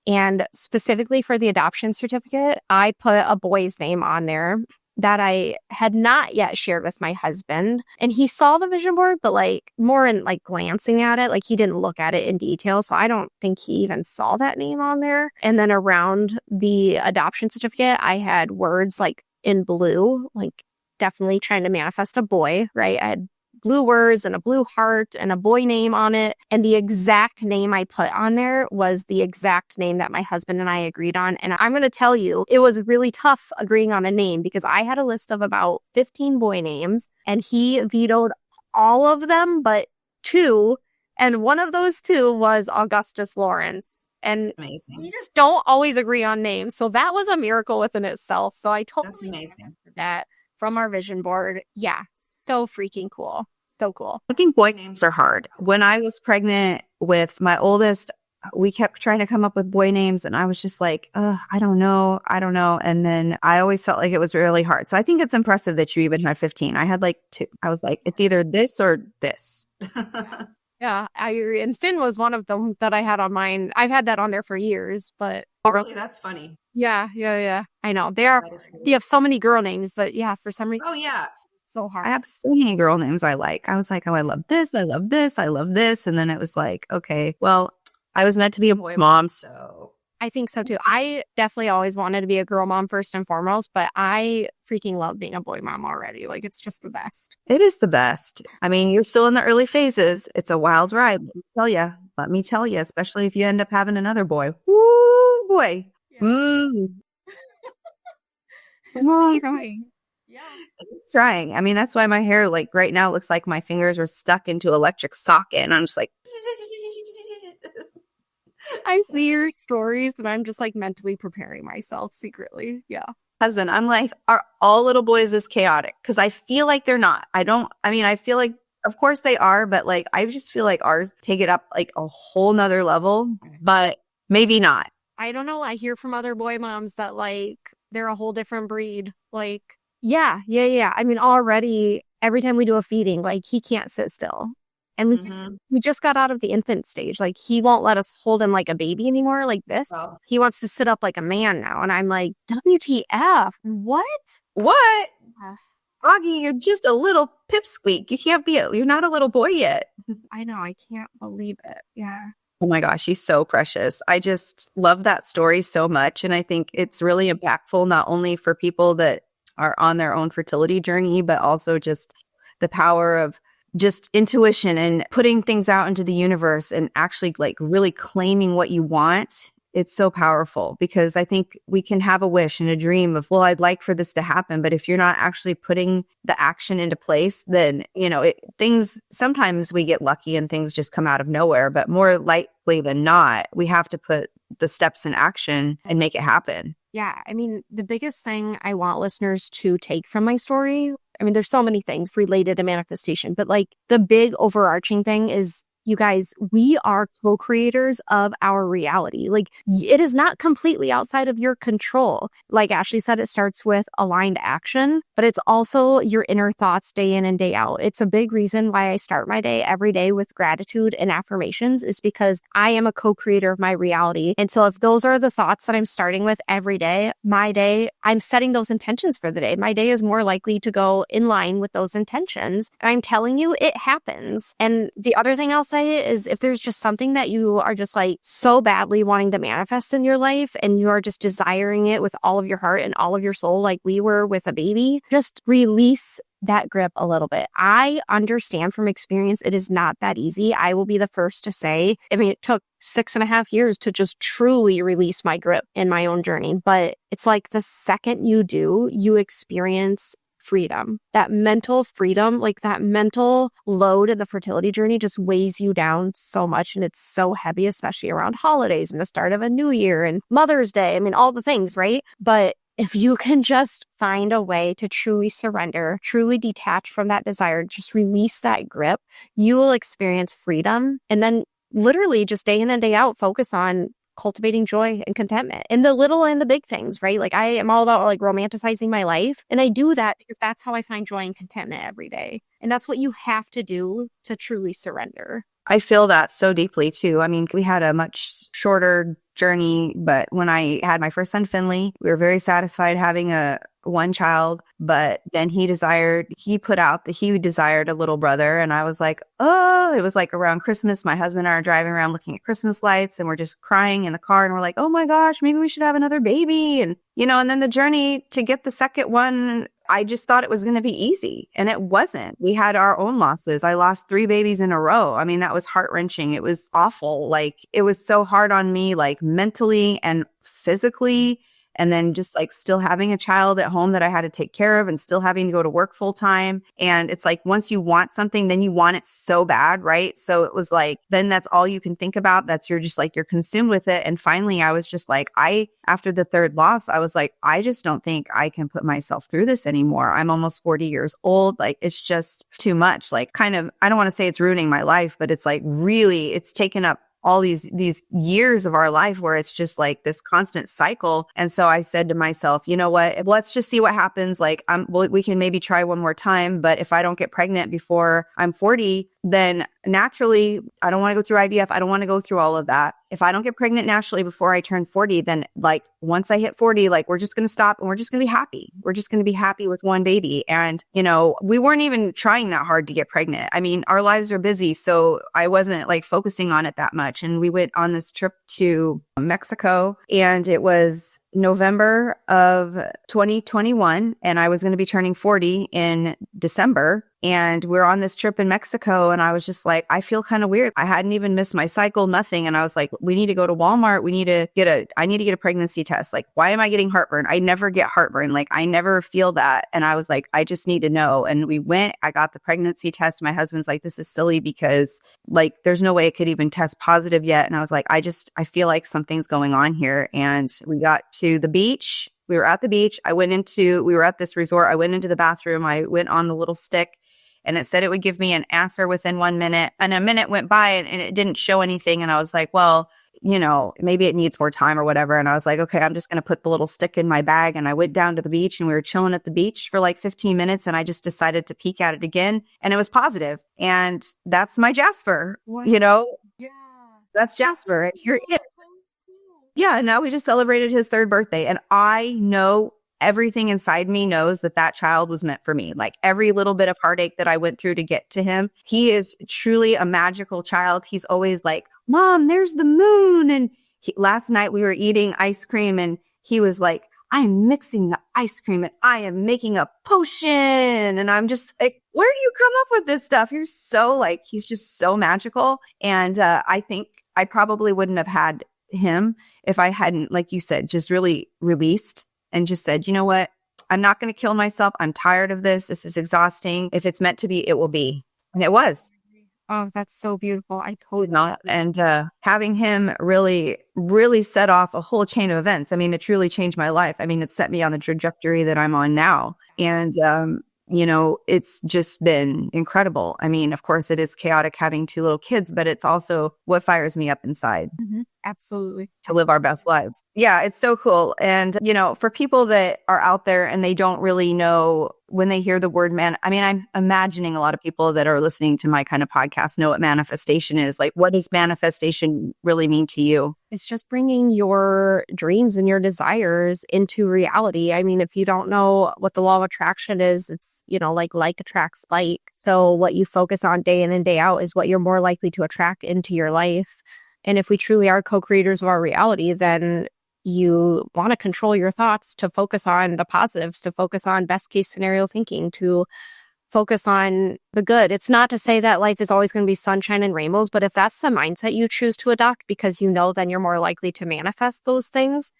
And specifically for the adoption certificate, I put a boy's name on there that I had not yet shared with my husband. And he saw the vision board, but like more in like glancing at it, like he didn't look at it in detail. So I don't think he even saw that name on there. And then around the adoption certificate, I had words like in blue, like definitely trying to manifest a boy, right? I had blue words and a blue heart and a boy name on it. And the exact name I put on there was the exact name that my husband and I agreed on. And I'm going to tell you, it was really tough agreeing on a name because I had a list of about 15 boy names and he vetoed all of them but 2. And one of those 2 was Augustus Lawrence. And amazing. We just don't always agree on names. So that was a miracle within itself. So I totally manifested that from our vision board. Yeah, so freaking cool. So cool. I think boy names are hard. When I was pregnant with my oldest, we kept trying to come up with boy names and I was just like, I don't know. And then I always felt like it was really hard. So I think it's impressive that you even had 15. I had like 2. I was like, it's either this or this. Yeah, and Finn was one of them that I had on mine. I've had that on there for years, but... Oh, really? That's funny. Yeah. I know. They have so many girl names, but yeah, for some reason... Oh, yeah. So hard. I have so many girl names I like. I was like, oh, I love this. I love this. I love this. And then it was like, okay, well, I was meant to be a boy mom. So I think so too. I definitely always wanted to be a girl mom first and foremost, but I freaking love being a boy mom already. Like, it's just the best. it is the best. I mean, you're still in the early phases. It's a wild ride. Let me tell you, especially if you end up having another boy. Woo, boy. Yeah. Mm. Trying. Yeah. Trying. I mean, that's why my hair, like right now, looks like my fingers are stuck into electric socket. And I'm just like, I see your stories and I'm just like mentally preparing myself secretly. Yeah. husband, I'm like, are all little boys this chaotic? Because I feel like they're not. I feel like, of course they are, but like, I just feel like ours take it up like a whole nother level, but maybe not. I don't know. I hear from other boy moms that like they're a whole different breed. Like, yeah. I mean, already every time we do a feeding, like he can't sit still. And we just got out of the infant stage. Like he won't let us hold him like a baby anymore, like this. Oh. He wants to sit up like a man now. And I'm like, WTF? What? What? Uh, Augie, you're just a little pipsqueak. You're not a little boy yet. I know. I can't believe it. Yeah. Oh my gosh, she's so precious. I just love that story so much. And I think it's really impactful, not only for people that are on their own fertility journey, but also just the power of just intuition and putting things out into the universe and actually like really claiming what you want. It's so powerful because I think we can have a wish and a dream of, well, I'd like for this to happen. But if you're not actually putting the action into place, then, sometimes we get lucky and things just come out of nowhere. But more likely than not, we have to put the steps in action and make it happen. Yeah. I mean, the biggest thing I want listeners to take from my story, I mean, there's so many things related to manifestation, but like the big overarching thing is, you guys, we are co-creators of our reality. Like it is not completely outside of your control. Like Ashleigh said, it starts with aligned action, but it's also your inner thoughts day in and day out. It's a big reason why I start my day every day with gratitude and affirmations is because I am a co-creator of my reality. And so if those are the thoughts that I'm starting with every day, my day, I'm setting those intentions for the day. My day is more likely to go in line with those intentions. And I'm telling you, it happens. And the other thing I'll say is if there's just something that you are just like so badly wanting to manifest in your life and you are just desiring it with all of your heart and all of your soul, like we were with a baby, just release that grip a little bit. I understand from experience, it is not that easy. I will be the first to say, I mean, it took 6.5 years to just truly release my grip in my own journey. But it's like the second you do, you experience freedom, that mental freedom, like that mental load in the fertility journey just weighs you down so much. And it's so heavy, especially around holidays and the start of a new year and Mother's Day. I mean, all the things, right? But if you can just find a way to truly surrender, truly detach from that desire, just release that grip, you will experience freedom. And then literally just day in and day out, focus on cultivating joy and contentment in the little and the big things, right? Like I am all about like romanticizing my life. And I do that because that's how I find joy and contentment every day. And that's what you have to do to truly surrender. I feel that so deeply too. I mean, we had a much shorter journey, but when I had my first son, Finley, we were very satisfied having one child, but then he desired a little brother. And I was like, oh, it was like around Christmas. My husband and I are driving around looking at Christmas lights and we're just crying in the car. And we're like, oh my gosh, maybe we should have another baby. And, and then the journey to get the second one, I just thought it was going to be easy. And it wasn't. We had our own losses. I lost 3 babies in a row. I mean, that was heart-wrenching. It was awful. Like it was so hard on me, like mentally and physically. And then just like still having a child at home that I had to take care of and still having to go to work full time. And it's like, once you want something, then you want it so bad, right? So it was like, then that's all you can think about. You're consumed with it. And finally, I was just like, after the third loss, I was like, I just don't think I can put myself through this anymore. I'm almost 40 years old. Like, it's just too much. Like kind of, I don't want to say it's ruining my life, but it's like really, it's taken up all these years of our life where it's just like this constant cycle. And so I said to myself, you know what, let's just see what happens. Like we can maybe try one more time, but if I don't get pregnant before I'm 40, then naturally I don't want to go through IVF. I don't want to go through all of that. if I don't get pregnant naturally before I turn 40, then like once I hit 40, like we're just going to stop and we're just going to be happy. We're just going to be happy with one baby. And, you know, we weren't even trying that hard to get pregnant. I mean, our lives are busy, so I wasn't like focusing on it that much. And we went on this trip to Mexico, and it was November of 2021, and I was going to be turning 40 in December. And we're on this trip in Mexico, and I was just like, I feel kind of weird. I hadn't even missed my cycle, nothing. And I was like, we need to go to Walmart. I need to get a pregnancy test. Like, why am I getting heartburn? I never get heartburn. Like, I never feel that. And I was like, I just need to know. And we went, I got the pregnancy test. My husband's like, this is silly because like, there's no way it could even test positive yet. And I was like, I feel like something's going on here. And we got to the beach. We were at the beach. We were at this resort. I went into the bathroom. I went on the little stick, and it said it would give me an answer within 1 minute. And a minute went by and it didn't show anything. And I was like, well, you know, maybe it needs more time or whatever. And I was like, okay, I'm just going to put the little stick in my bag. And I went down to the beach, and we were chilling at the beach for like 15 minutes. And I just decided to peek at it again. And it was positive. And that's my Jasper, you know? Yeah. That's Jasper. And you're it. Yeah. And now we just celebrated his 3rd birthday. And I know everything inside me knows that that child was meant for me. Like every little bit of heartache that I went through to get to him, he is truly a magical child. He's always like, Mom, there's the moon. And last night we were eating ice cream, and he was like, I'm mixing the ice cream and I am making a potion. And I'm just like, where do you come up with this stuff? You're so like, he's just so magical. And I think I probably wouldn't have had him if I hadn't, like you said, just really released and just said, you know what? I'm not going to kill myself. I'm tired of this. This is exhausting. If it's meant to be, it will be. And it was. Oh, that's so beautiful. I totally not. And having him really, really set off a whole chain of events. I mean, it truly changed my life. I mean, it set me on the trajectory that I'm on now. And, you know, it's just been incredible. I mean, of course, it is chaotic having 2 little kids, but it's also what fires me up inside. Mm-hmm. Absolutely. To live our best lives. Yeah, it's so cool. And, you know, for people that are out there and they don't really know when they hear the word I'm imagining a lot of people that are listening to my kind of podcast know what manifestation is. Like, what does manifestation really mean to you? It's just bringing your dreams and your desires into reality. I mean, if you don't know what the law of attraction is, it's, you know, like attracts like. So what you focus on day in and day out is what you're more likely to attract into your life. And if we truly are co-creators of our reality, then you want to control your thoughts to focus on the positives, to focus on best case scenario thinking, to focus on the good. It's not to say that life is always going to be sunshine and rainbows, but if that's the mindset you choose to adopt, because you know then you're more likely to manifest those things.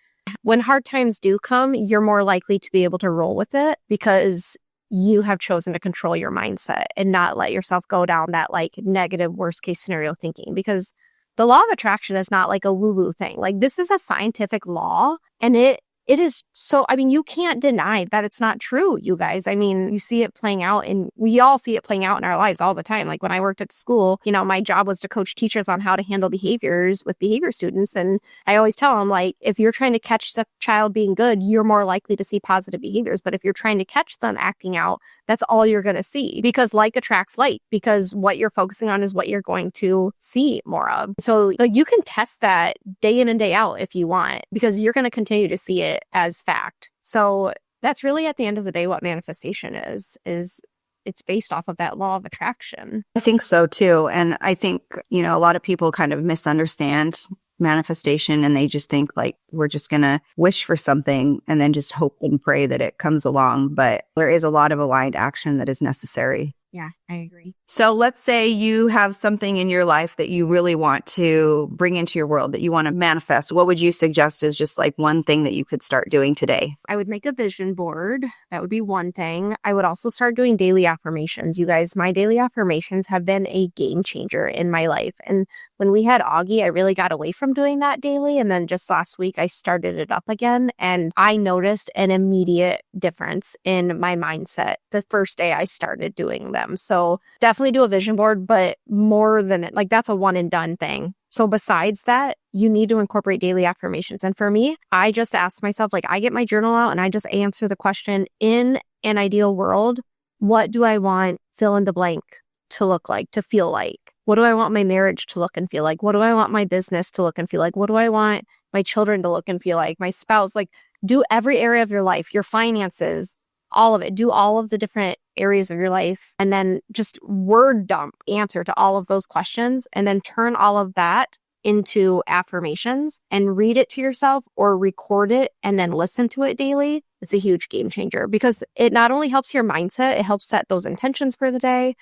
When hard times do come, you're more likely to be able to roll with it because you have chosen to control your mindset and not let yourself go down that like negative worst case scenario thinking, because the law of attraction is not like a woo-woo thing. Like, this is a scientific law, and it is so, I mean, you can't deny that it's not true, you guys. I mean, you see it playing out, and we all see it playing out in our lives all the time. Like when I worked at school, you know, my job was to coach teachers on how to handle behaviors with behavior students. And I always tell them, like, if you're trying to catch the child being good, you're more likely to see positive behaviors. But if you're trying to catch them acting out, that's all you're going to see, because like attracts like, because what you're focusing on is what you're going to see more of. So like, you can test that day in and day out if you want, because you're going to continue to see it as fact. So that's really at the end of the day what manifestation is it's based off of that law of attraction. I think so too. And I think, you know, a lot of people kind of misunderstand manifestation, and they just think like we're just going to wish for something and then just hope and pray that it comes along. But there is a lot of aligned action that is necessary. Yeah, I agree. So let's say you have something in your life that you really want to bring into your world, that you want to manifest. What would you suggest is just like one thing that you could start doing today? I would make a vision board. That would be one thing. I would also start doing daily affirmations. You guys, my daily affirmations have been a game changer in my life. And when we had Augie, I really got away from doing that daily. And then just last week, I started it up again. And I noticed an immediate difference in my mindset the first day I started doing them. So definitely do a vision board, but more than it, like that's a one and done thing. So besides that, you need to incorporate daily affirmations. And for me, I just ask myself, like I get my journal out and I just answer the question, in an ideal world, what do I want fill in the blank to look like, to feel like? What do I want my marriage to look and feel like? What do I want my business to look and feel like? What do I want my children to look and feel like? My spouse, like do every area of your life, your finances, all of it. Do all of the different areas of your life and then just word dump answer to all of those questions and then turn all of that into affirmations and read it to yourself or record it and then listen to it daily. It's a huge game changer because it not only helps your mindset, it helps set those intentions for the day,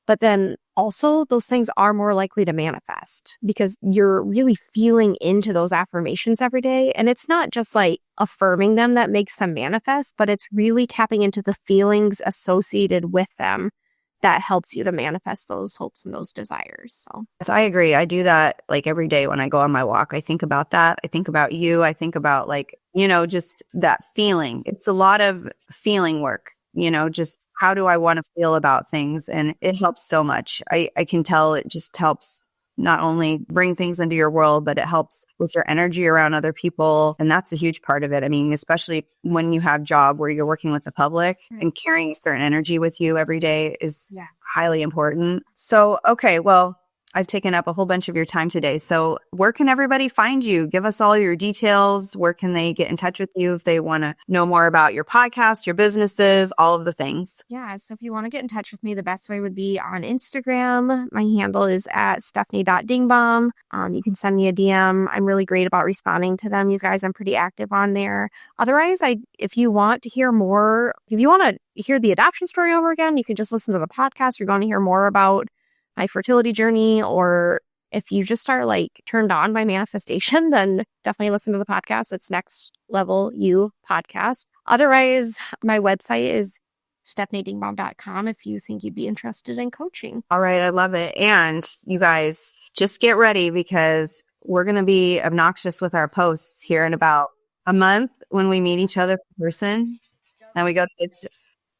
but then also those things are more likely to manifest because you're really feeling into those affirmations every day. And it's not just like affirming them that makes them manifest, but it's really tapping into the feelings associated with them that helps you to manifest those hopes and those desires. So yes, I agree. I do that like every day when I go on my walk. I think about that. I think about you. I think about like, just that feeling. It's a lot of feeling work. Just how do I want to feel about things? And it helps so much. I can tell it just helps not only bring things into your world, but it helps with your energy around other people. And that's a huge part of it. I mean, especially when you have a job where you're working with the public and carrying a certain energy with you every day is highly important. So, okay, well, I've taken up a whole bunch of your time today. So where can everybody find you? Give us all your details. Where can they get in touch with you if they want to know more about your podcast, your businesses, all of the things? yeah, so if you want to get in touch with me, the best way would be on Instagram. My handle is at Stefanie.Dingbaum. You can send me a DM. I'm really great about responding to them. You guys, I'm pretty active on there. Otherwise, if you want to hear more, if you want to hear the adoption story over again, you can just listen to the podcast. You're going to hear more about my fertility journey, or if you just are like turned on by manifestation, then definitely listen to the podcast. It's Next Level You Podcast. Otherwise, my website is StefanieDingbaum.com if you think you'd be interested in coaching. All right. I love it. And you guys just get ready because we're going to be obnoxious with our posts here in about a month when we meet each other in person and we go to this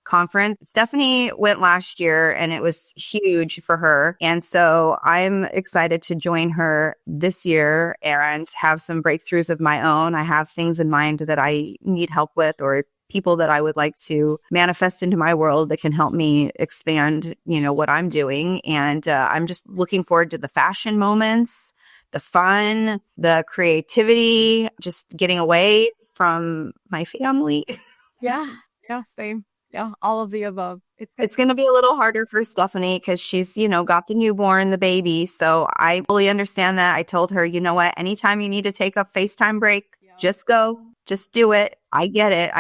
conference. Stefanie went last year and it was huge for her. And so I'm excited to join her this year and have some breakthroughs of my own. I have things in mind that I need help with or people that I would like to manifest into my world that can help me expand, what I'm doing. And I'm just looking forward to the fashion moments, the fun, the creativity, just getting away from my family. Yeah, same. Yeah, all of the above. It's going to be a little harder for Stefanie because she's, got the newborn, the baby. So I fully understand that. I told her, you know what, anytime you need to take a FaceTime break, just go, just do it. I get it.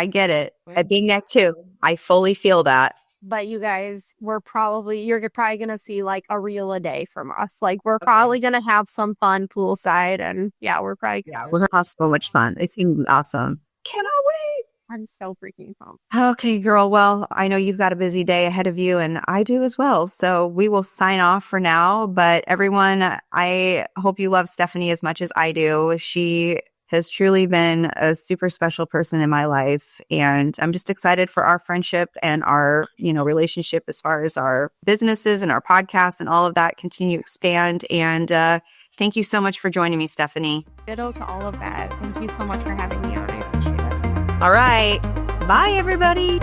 At Being Neck too. I fully feel that. But you guys, you're probably going to see like a reel a day from us. Like we're probably going to have some fun poolside and we're going to have so much fun. It's going to be awesome. Cannot wait. I'm so freaking pumped. Okay, girl. Well, I know you've got a busy day ahead of you and I do as well. So we will sign off for now. But everyone, I hope you love Stefanie as much as I do. She has truly been a super special person in my life. And I'm just excited for our friendship and our, relationship as far as our businesses and our podcasts and all of that continue to expand. And thank you so much for joining me, Stefanie. Ditto to all of that. Thank you so much for having me on. I appreciate it. All right. Bye, everybody.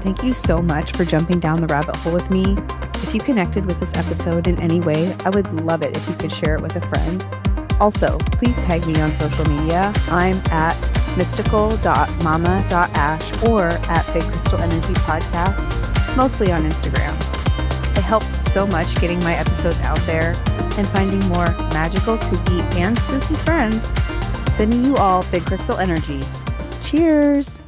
Thank you so much for jumping down the rabbit hole with me. If you connected with this episode in any way, I would love it if you could share it with a friend. Also, please tag me on social media. I'm at mystical.mama.ash or at Big Crystal Energy Podcast, mostly on Instagram. It helps so much getting my episodes out there and finding more magical, kooky, and spooky friends. Sending you all Big Crystal Energy. Cheers!